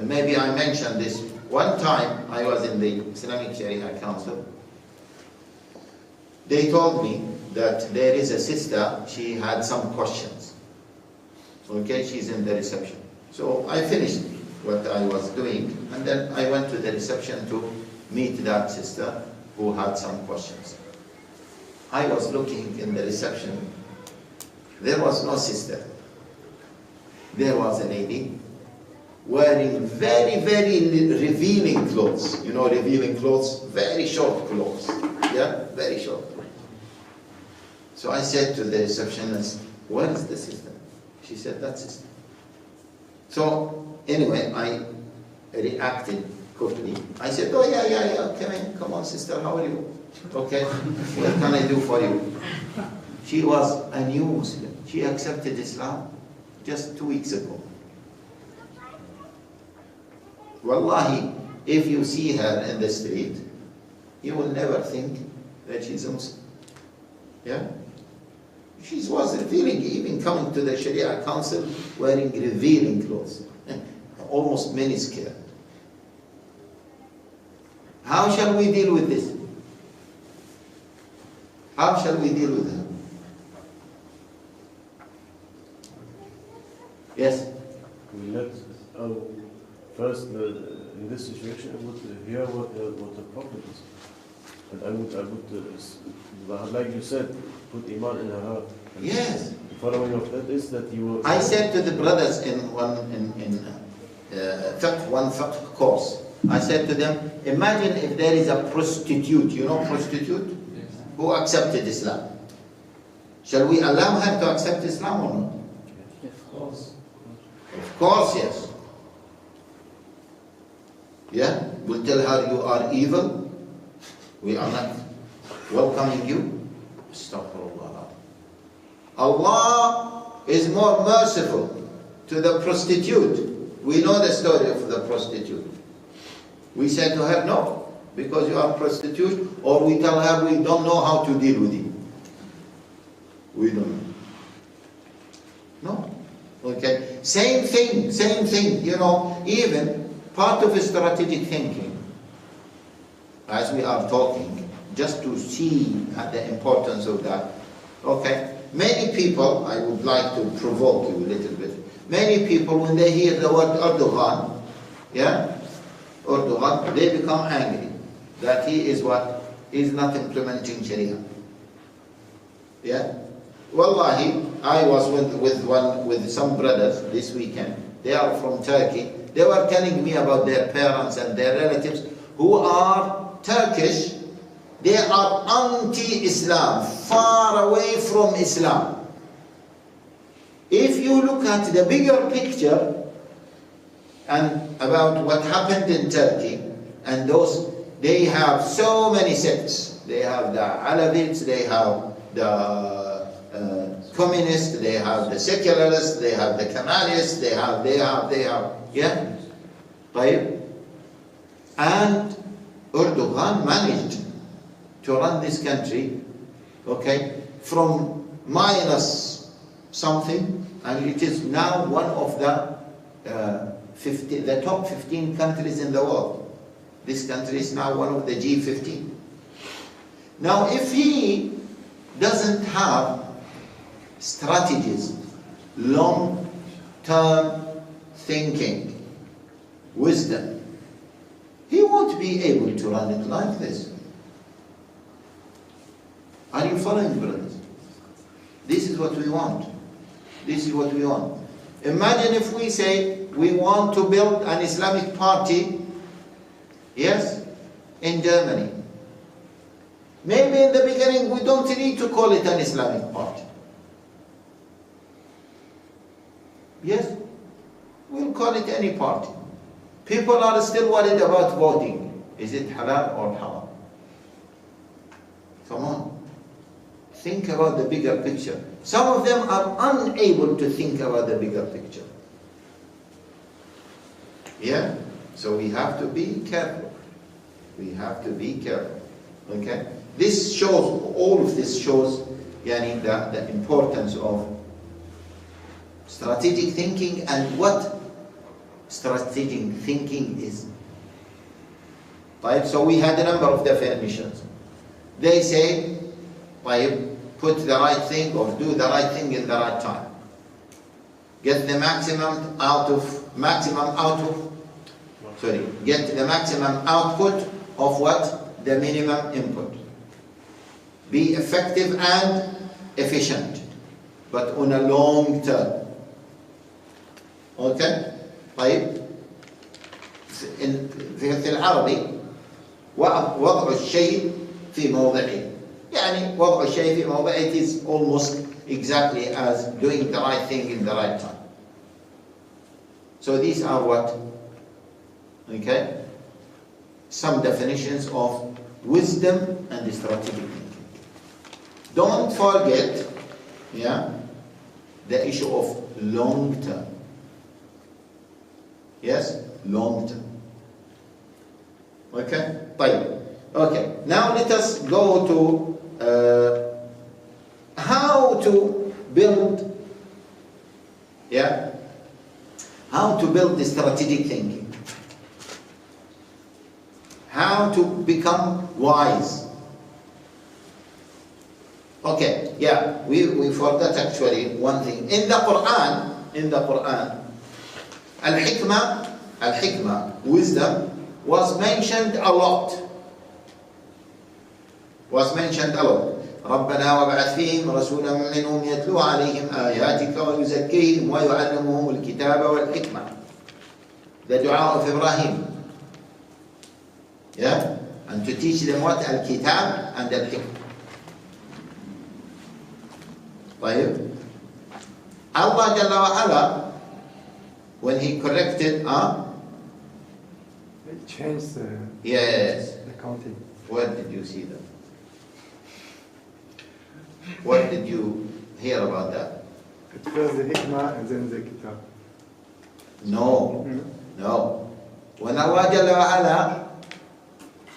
maybe I mentioned this. One time I was in the Islamic Sharia Council. They told me that there is a sister, she had some questions. Okay, she's in the reception. So I finished what I was doing, and then I went to the reception to meet that sister who had some questions. I was looking in the reception. There was no sister. There was a lady wearing very, very revealing clothes. You know, revealing clothes, very short clothes. Yeah, very short. So I said to the receptionist, "Where is the sister?" She said, "That's sister." So anyway, I reacted quickly. I said, "Oh yeah, come on sister, how are you? Okay, what can I do for you?" She was a new Muslim. She accepted Islam just 2 weeks ago. Wallahi, if you see her in the street, you will never think that she's a Muslim. Yeah? She was revealing, even coming to the Sharia Council wearing revealing clothes, almost miniskirt. How shall we deal with this? How shall we deal with her? Yes? We let first in this situation I would hear what the problem is, and I would like you said, put iman in her heart. Yes. The following of that is that you. I said to the brothers in one fiqh course, I said to them, imagine if there is a prostitute, you know prostitute, yes, who accepted Islam. Shall we allow her to accept Islam or not? Of course. Of course, yes. Yeah, we'll tell her you are evil. We are not welcoming you. Astaghfirullah. Allah is more merciful to the prostitute. We know the story of the prostitute. We say to her, no, because you are a prostitute, or we tell her we don't know how to deal with you. We don't know. No. Okay. Same thing, you know, even part of strategic thinking, as we are talking, just to see the importance of that. Okay. Many people, I would like to provoke you a little bit. Many people, when they hear the word Erdogan, yeah, Erdogan, they become angry that he is what? He is not implementing Sharia. Yeah? Wallahi, I was with some brothers this weekend. They are from Turkey. They were telling me about their parents and their relatives who are Turkish. They are anti-Islam, far away from Islam. If you look at the bigger picture and about what happened in Turkey, and those, they have so many sects. They have the Alawites, they have the communists, they have the secularists, they have the Kemalists, they have, yeah? Right? And Erdogan managed to run this country, okay, from minus something, and it is now one of the top 15 countries in the world. This country is now one of the G15. Now, if he doesn't have strategies, long-term thinking, wisdom, he won't be able to run it like this. Are you following, brothers? This is what we want. This is what we want. Imagine if we say we want to build an Islamic party, yes, in Germany. Maybe in the beginning we don't need to call it an Islamic party. Yes, we'll call it any party. People are still worried about voting. Is it halal or haram? Come on. Think about the bigger picture. Some of them are unable to think about the bigger picture. Yeah? So we have to be careful. We have to be careful. Okay? This shows, all of this shows the importance of strategic thinking and what strategic thinking is. Right? So we had a number of definitions. They say, put the right thing or do the right thing in the right time. Get the maximum get the maximum output of what? The minimum input. Be effective and efficient, but on a long term. Okay? طيب في العربي وضع الشيء في موضعه. يعني وضع الشيء في موضعه, it is almost exactly as doing the right thing in the right time. So these are what? Okay? Some definitions of wisdom and strategic thinking. Don't forget, the issue of long term. Yes? Long term. Okay? طيب. Okay. Now let us go to how to build, how to build the strategic thinking. How to become wise. Okay, we forgot actually one thing. In the Quran, al-hikmah, wisdom, was mentioned a lot. ربنا وابعث فيهم رسولا منهم يتلو عليهم آياتك ويزكيهم ويعلمهم الكتاب والحكمة. The dua of Ibrahim. And to teach them what? Al-Kitab and Al-Hikmah. طيب. Allah Jalla wa Ala, when He corrected, it changed the counting. Where did you see that? What did you hear about that? At first the hikmah and then the kitab. No. When Allah Jalla wa Ala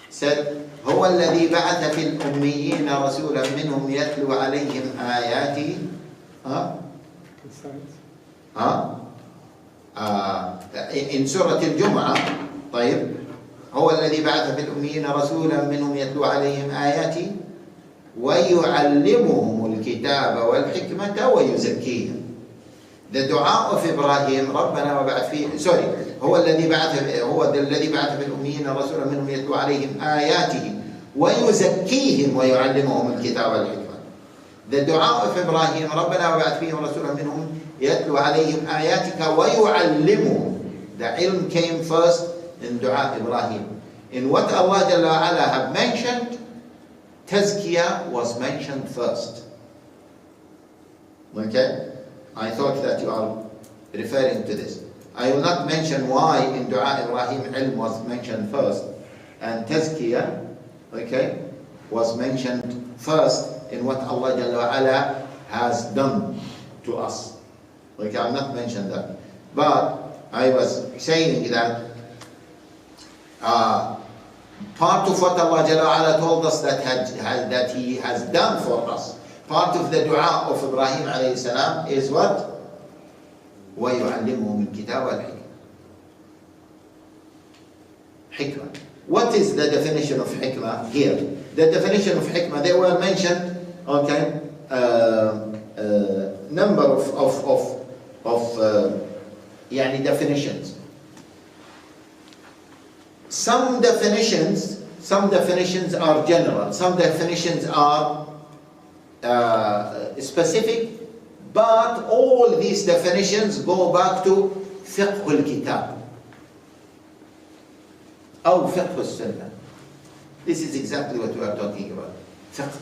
said, هو الذي بعث في الأميين رسولا منهم يتلو عليهم آياته. In Surah Al-Jumu'ah, طيب, هو الذي بعث في الأميين رسولا منهم يتلو عليهم آياته ويعلمهم الكتاب والحكمة ويزكيهم. The dua of Ibrahim, ربنا وبعث فيه, هو الذي بعث في الأميين رسولا منهم يتلو عليهم آياته ويزكيهم ويعلمهم الكتاب والحكمة. The dua of Ibrahim, ربنا وبعث فيهم رسولا منهم يتلو عليهم آياتك ويعلمهم. The ilm came first in dua Ibrahim. In what Allah Jalla wa Ala have mentioned, Tazkiyah was mentioned first. Okay? I thought that you are referring to this. I will not mention why in Dua Ibrahim ilm was mentioned first and Tazkiyah, was mentioned first in what Allah Jalla wa Ala has done to us. I'm not mentioning that. But I was saying that part of what Allah Jalla wa Ala told us that He has done for us, part of the dua of Ibrahim alayhi salam is what? وَيُعَلِّمُهُمُ الْكِتَابَ وَالْحِكْمَةَ. Hikmah. What is the definition of hikmah here? The definition of hikmah, they were mentioned, number of definitions. Some definitions are general, some definitions are specific, but all these definitions go back to fiqh al-kitab or fiqh al-sunnah. This is exactly what we are talking about. Fiqh.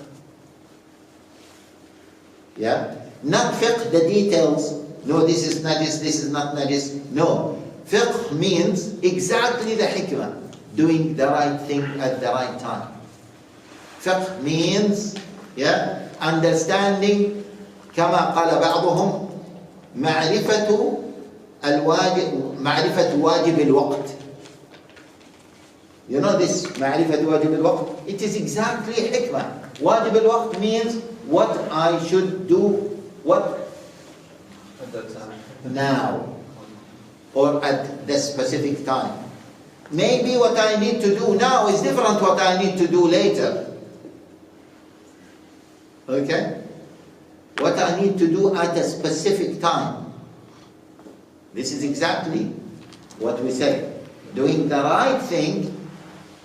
Not fiqh, the details. No, this is najis, this is not najis. No. Fiqh means exactly the hikmah, doing the right thing at the right time. Fiqh means, understanding, كما قال بعضهم, معرفة واجب الوقت. You know this, معرفة واجب الوقت? It is exactly hikmah. واجب الوقت means what I should do, what? At that time. Now. or at the specific time. Maybe what I need to do now is different what I need to do later. Okay? What I need to do at a specific time. This is exactly what we say. Doing the right thing,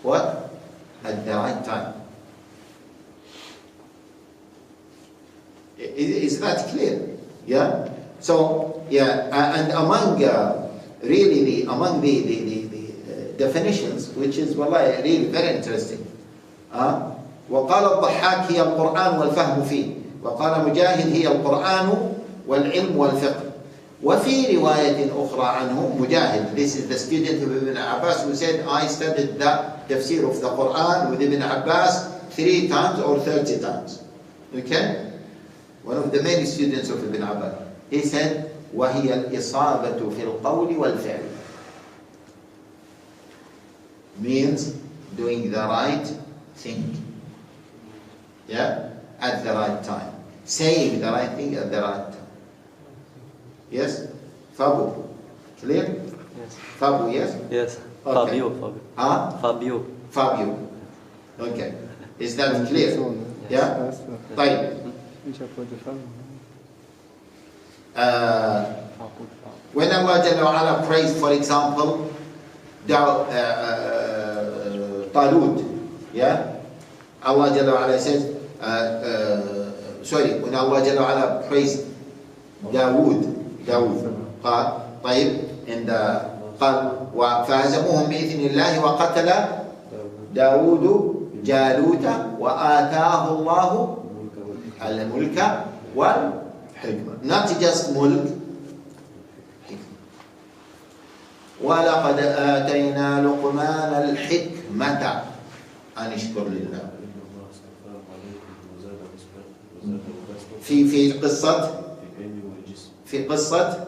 what? At the right time. Is that clear? Yeah? So, yeah, and among among the definitions, which is wallahi really very interesting. وقال الضحاك هي القرآن والفهم فيه وقال مجاهد هي القرآن والعلم والفقه وفي رواية أخرى عنه مجاهد, this is the student of Ibn Abbas, who said I studied the tafsir of the Quran with Ibn Abbas 3 times or 30 times. Okay? One of the many students of Ibn Abbas. He said وهي الإصابة في القول والفعل, means doing the right thing, yeah, at the right time, saying the right thing at the right time. Yes? Fabu, clear? Yes. Fabu, yes? Yes. Okay. Fabio. Fabio. Okay. Is that clear? Yeah? طيب. When Allah Jalla wa Ala praised, for example, Talut, yeah? Allah Jalla wa Ala says, when Allah Jalla wa Ala praised Dawood, قال طيب عند قال فهزموهم بإذن الله وقتل داوود جالوت وآتاه الله الملك والحكمة, not just ملك, ولقد آتينا لقمان الحكمة أن اشكر لله. في قصة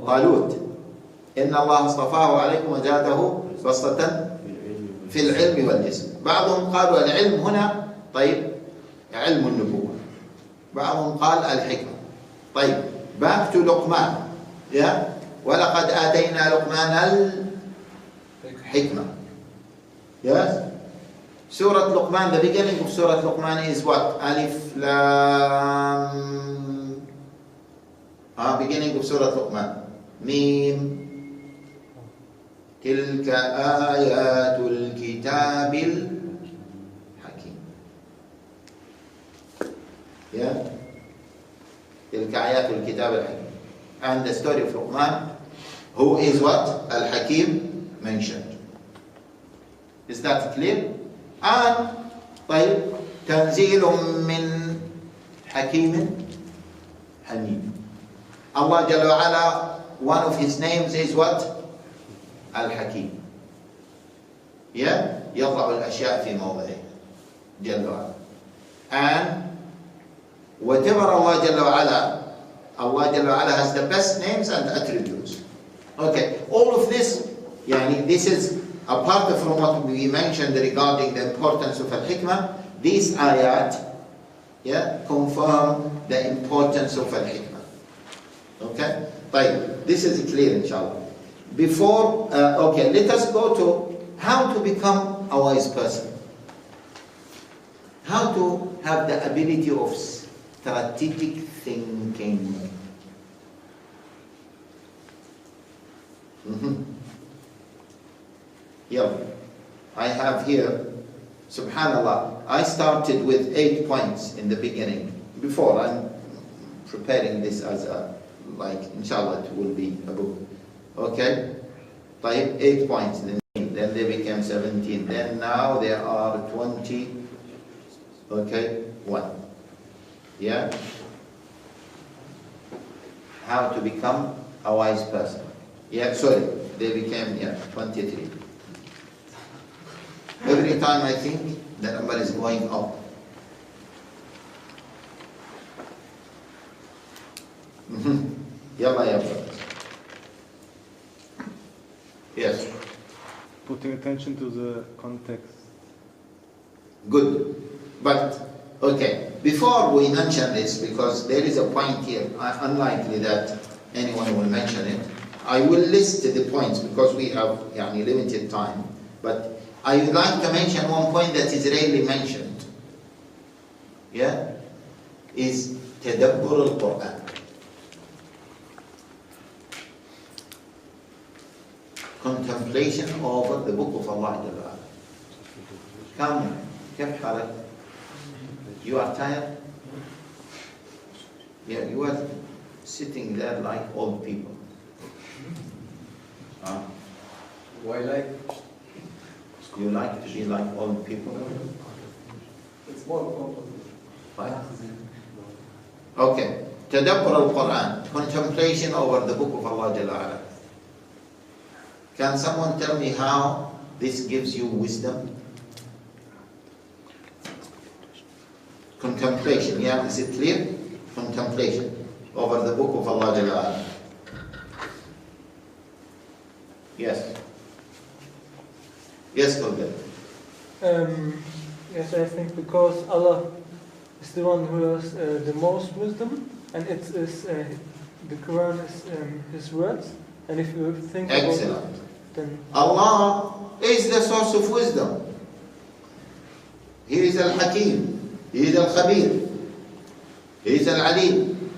طالوت إن الله اصطفاه عليكم وزاده بسطة في العلم والجسم. بعضهم قالوا العلم هنا طيب علم النبوة, بعضهم قال الحكمة. طيب back to لقمان, yeah? ولقد آتينا لقمان الحكمة. Yes? Surah Luqman, the beginning of Surah Luqman is what? Alif Lam. Beginning of Surah Luqman. Mim. تلك آيات الكتاب الحكيم. Yeah? تلك آيات الكتاب الحكيم. And the story of Luqman, who is what? Al-Hakim mentioned. Is that clear? And طيب تنزيل من حكيم حميد. Allah Jalla wa Ala, one of his names is what? Al-Hakim. Yeah? يضع الأشياء في موضعها جل وعلا. And whatever Allah Jalla wa Ala, Allah Jalla wa Ala has the best names and attributes. Okay, all of this, yani this is apart from what we mentioned regarding the importance of al-hikmah. These ayat, yeah, confirm the importance of al-hikmah. Okay? Right. This is clear, inshallah. Before, okay, let us go to how to become a wise person. How to have the ability of strategic thinking. Yeah, I have here, subhanallah, I started with 8 points in the beginning. Before, I'm preparing this as a, like, inshallah, it will be a book. Okay? 8 points, then they became 17. Then now there are 20. Okay? 1. Yeah? How to become a wise person. Yeah, sorry, they became, 23. Every time I think the number is going up. Yalla, yalla. Yes. Putting attention to the context. Good. But, okay, before we mention this, because there is a point here, unlikely that anyone will mention it. I will list the points because we have limited time, but I would like to mention one point that is rarely mentioned. Yeah? Is tadabbur al-Quran. Contemplation over the book of Allah. Come, كيف حالك? You are tired? Yeah, you are sitting there like old people. Why like? You like to be like old people? It's more comfortable. Right? Okay. Tadabbur al-Quran. Contemplation over the book of Allah Jalla Ala. Can someone tell me how this gives you wisdom? Contemplation, yeah, is it clear? Contemplation over the book of Allah Jalla Ala. Yes. Yes, Kulga. Yes, I think because Allah is the one who has the most wisdom, and it is the Quran is His words. And if you think excellent. about it, then Allah is the source of wisdom. He is al-Hakim. He is al-Khabir. He is al-Alim.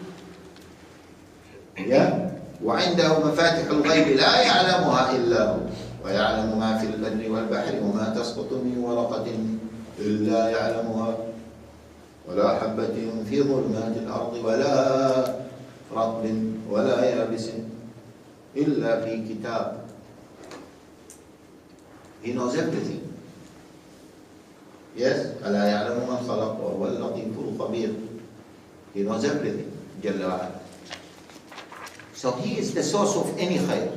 Yeah? وعنده مفاتح الغيب لا يعلمها إلا هو ويعلم ما في البر والبحر وما تسقط من ورقة إلا يعلمها ولا حبة في ظلمات الأرض ولا رطب ولا يابس إلا في كتاب. He knows everything. Yes, ألا يعلم من خلق وهو اللطيف الخبير. He knows everything. جل وعلا. So he is the source of any khair.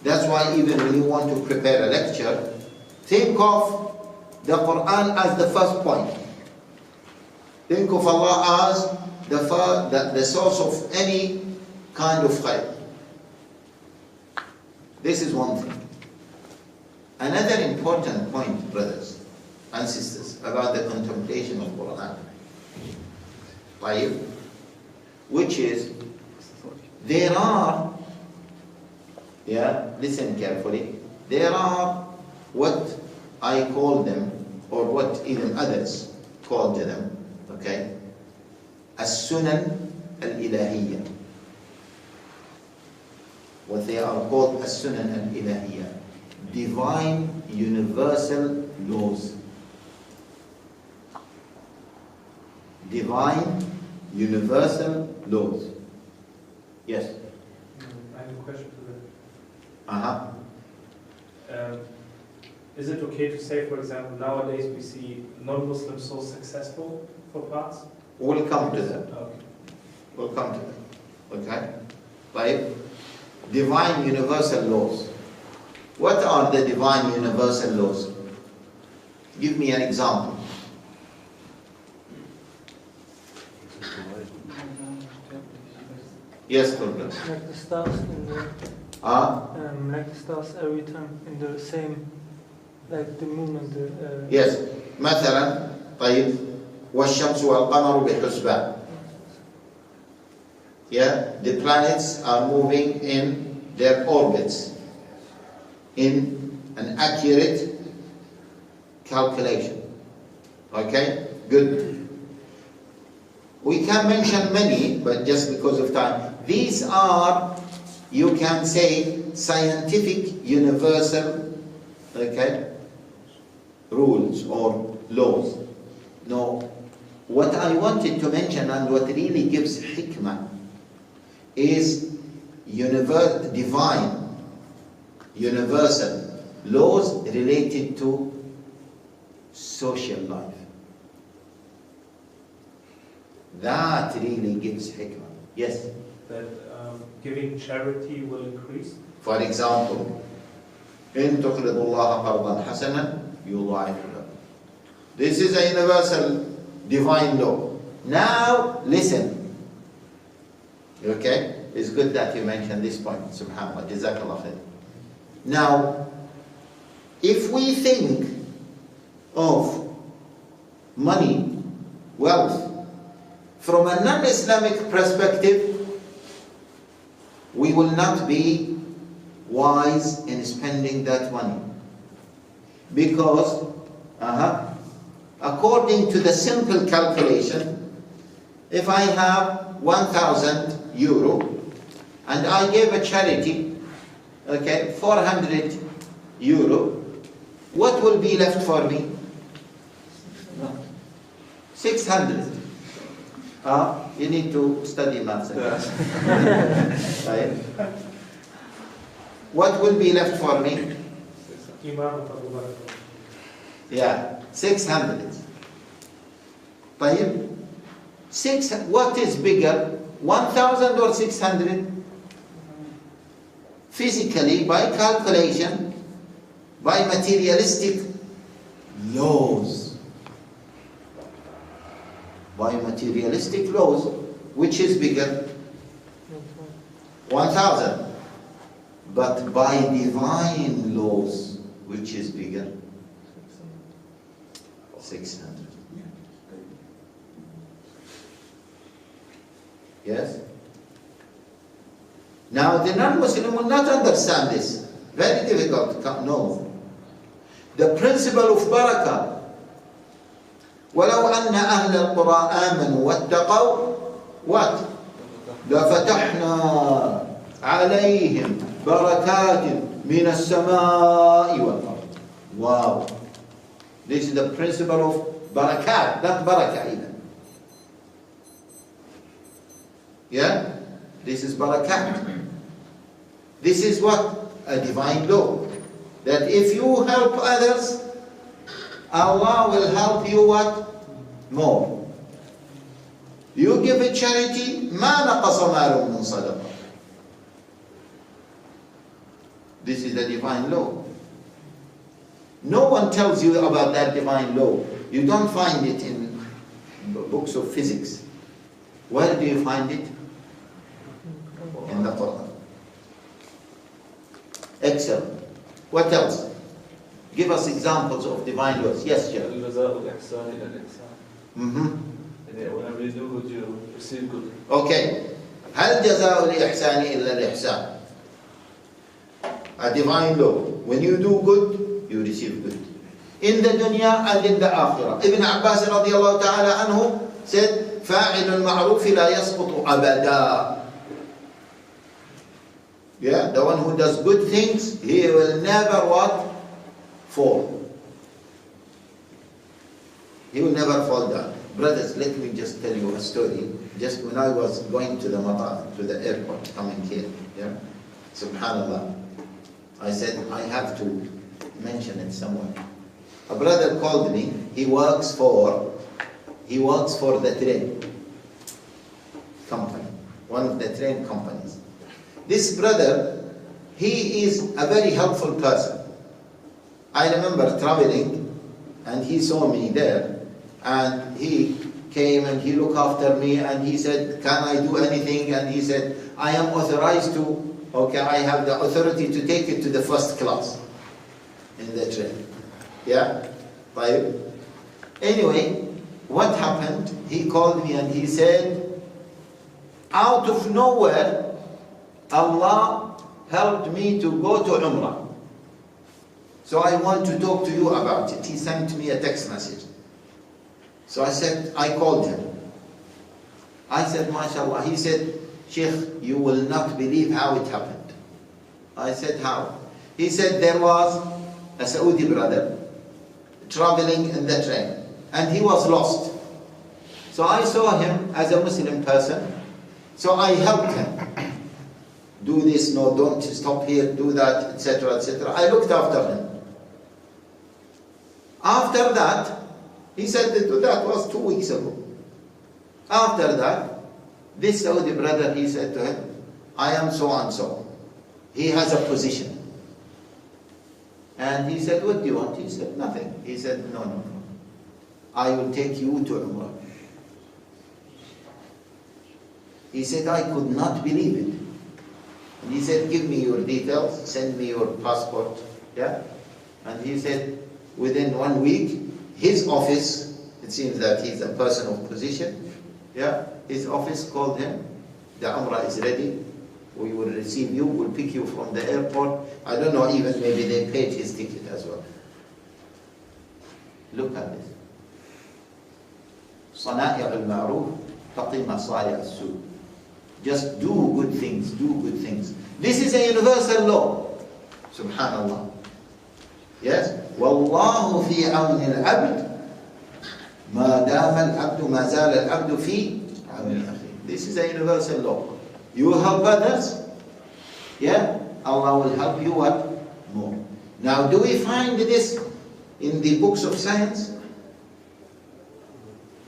That's why even when you want to prepare a lecture, think of the Quran as the first point. Think of Allah as the source of any kind of khair. This is one thing. Another important point, brothers and sisters, about the contemplation of Quran, which is there are, listen carefully, there are what I call them, or what even others call them, okay, as-sunan al-ilahiyya. What they are called as-sunan al-ilahiyya, divine universal laws. Divine universal laws. Yes? I have a question to that. Is it okay to say, for example, nowadays we see non-Muslims so successful for parts? We'll come to that. Okay. We'll come to that. Okay? Right? Divine universal laws. What are the divine universal laws? Give me an example. Yes, Dr. like the stars in the like the stars every time in the same, like the moon and the yes. مثلا طيب والشمس والقمر بحسبان. Yeah, the planets are moving in their orbits in an accurate calculation. Okay, good. We can mention many, but just because of time, these are, you can say, scientific universal, okay, rules or laws. No, what I wanted to mention and what really gives hikmah is divine, universal laws related to social life. That really gives hikmah. Yes? That giving charity will increase? For example, إن تقرضوا الله قرضا حسنا يضاعف له. This is a universal divine law. Now listen. Okay? It's good that you mentioned this point. Subhanallah. Jazakallah khair. Now, if we think of money, wealth, from a non-Islamic perspective, we will not be wise in spending that money. Because, according to the simple calculation, if I have 1,000 euro and I gave a charity, 400 euro, what will be left for me? 600. You need to study maths. Right? What will be left for me? Yeah, 600. طيب, what is bigger, 1,000 or 600? Physically, by calculation, by materialistic laws. By materialistic laws, which is bigger? 1,000. But by divine laws, which is bigger? 600. Yes? Now the non-Muslim will not understand this. Very difficult to come. No. The principle of barakah. وَلَوْ أَنَّ أَهْلَ الْقُرَىٰ آمَنُوا وَاتَّقَوْا what? لَفَتَحْنَا عَلَيْهِمْ بَرَكَاتٍ مِنَ السَّمَاءِ وَالْأَرْضِ. Wow. This is the principle of barakat, not barakah even. Yeah? This is barakat. This is what? A divine law. That if you help others, Allah will help you what? More. You give a charity, مَا نَقَصَ مَالٌ مِّن صَدَقَةٍ. This is the divine law. No one tells you about that divine law. You don't find it in books of physics. Where do you find it? In the Quran. Excellent. What else? Give us examples of divine laws. Yes, Jeff. Whenever you do good, you receive good. Okay. هل جزاء الإحسان إلا الإحسان? A divine law. When you do good, you receive good. In the dunya and in the akhirah. Ibn Abbas radiallahu ta'ala anhu said, فاعل المعروف لا يسقط أبدا. Yeah, the one who does good things, he will never what? Fall. He will never fall down. Brothers, let me just tell you a story. Just when I was going to the matar, to the airport, coming here, yeah, subhanallah, I said, I have to mention it somewhere. A brother called me. He works for the train company, one of the train companies. This brother, he is a very helpful person. I remember traveling, and he saw me there, and he came and he looked after me, and he said, can I do anything? And he said, I am authorized to, I have the authority to take it to the first class in the train. Yeah? Right? Anyway, what happened? He called me and he said, out of nowhere, Allah helped me to go to Umrah. So I want to talk to you about it. He sent me a text message. So I called him. I said, MashaAllah. He said, Sheikh, you will not believe how it happened. I said, how? He said, there was a Saudi brother traveling in the train, and he was lost. So I saw him as a Muslim person, so I helped him. Do this, no, don't stop here, do that, etc., etc. I looked after him. After that, he said that was 2 weeks ago. After that, this Saudi brother, he said to him, I am so and so. He has a position. And he said, what do you want? He said, nothing. He said, no. I will take you to Umrah. He said, I could not believe it. And he said, give me your details, send me your passport. Yeah? And he said, within 1 week, his office, it seems that he's a person of position, yeah? His office called him, the Umrah is ready, We will receive you, we'll pick you from the airport. I don't know, even maybe they paid his ticket as well. Look at this. صنائع المعروف تقي مصارع السوء. Just do good things, do good things. This is a universal law. Subhanallah. Yes? والله في عون العبد ما دام العبد ما زال العبد في عون أخيه. This is a universal law. You help others, yeah, Allah will help you what? More. Now, do we find this in the books of science?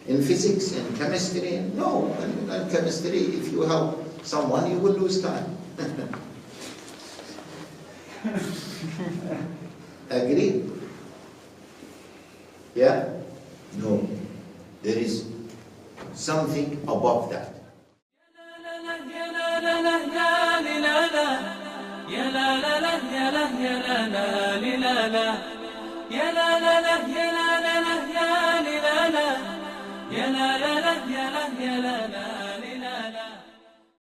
In physics, in chemistry? No, in chemistry, if you help someone, you will lose time. Agree? Yeah? No. There is something above that. يا لا لا لا يا لا يا لا لا لا لا